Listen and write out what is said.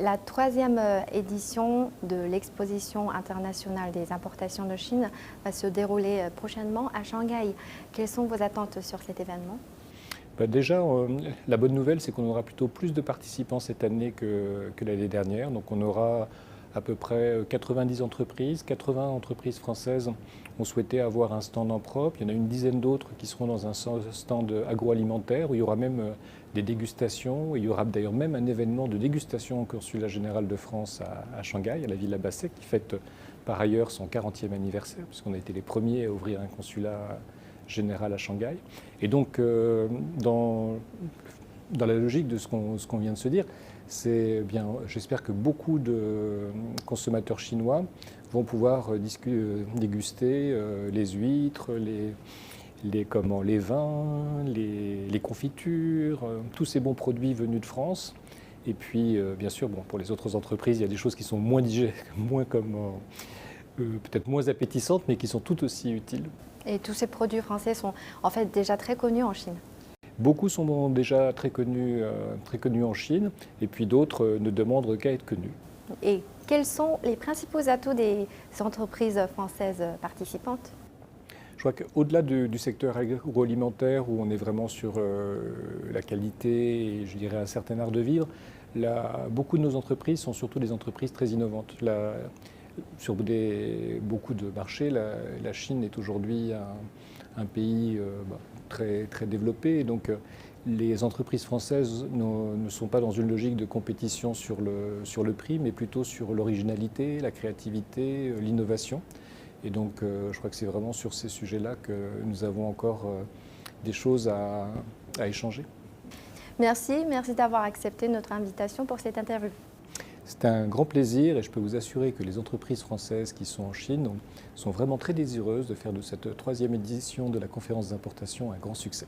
La troisième édition de l'exposition internationale des importations de Chine va se dérouler prochainement à Shanghai. Quelles sont vos attentes sur cet événement? Déjà, la bonne nouvelle, c'est qu'on aura plutôt plus de participants cette année que l'année dernière. Donc on aura à peu près 90 entreprises. 80 entreprises françaises ont souhaité avoir un stand en propre. Il y en a une dizaine d'autres qui seront dans un stand agroalimentaire où il y aura même des dégustations. Il y aura d'ailleurs même un événement de dégustation au Consulat général de France à Shanghai, à la Villa Basset, qui fête par ailleurs son 40e anniversaire, puisqu'on a été les premiers à ouvrir un consulat général à Shanghai. Et donc, dans la logique de ce qu'on vient de se dire, c'est bien, j'espère que beaucoup de consommateurs chinois vont pouvoir déguster les huîtres, les vins, les confitures, tous ces bons produits venus de France. Et puis, bien sûr, bon, pour les autres entreprises, il y a des choses qui sont moins peut-être moins appétissantes, mais qui sont tout aussi utiles. Et tous ces produits français sont en fait déjà très connus en Chine. Beaucoup sont déjà très connus en Chine, et puis d'autres ne demandent qu'à être connus. Et quels sont les principaux atouts des entreprises françaises participantes? Je crois qu'au-delà du secteur agroalimentaire, où on est vraiment sur la qualité et je dirais un certain art de vivre, beaucoup de nos entreprises sont surtout des entreprises très innovantes. Sur beaucoup de marchés, la Chine est aujourd'hui un pays très, très développé. Et donc, les entreprises françaises ne sont pas dans une logique de compétition sur le prix, mais plutôt sur l'originalité, la créativité, l'innovation. Et donc, je crois que c'est vraiment sur ces sujets-là que nous avons encore des choses à échanger. Merci d'avoir accepté notre invitation pour cette interview. C'est un grand plaisir et je peux vous assurer que les entreprises françaises qui sont en Chine sont vraiment très désireuses de faire de cette troisième édition de la conférence d'importation un grand succès.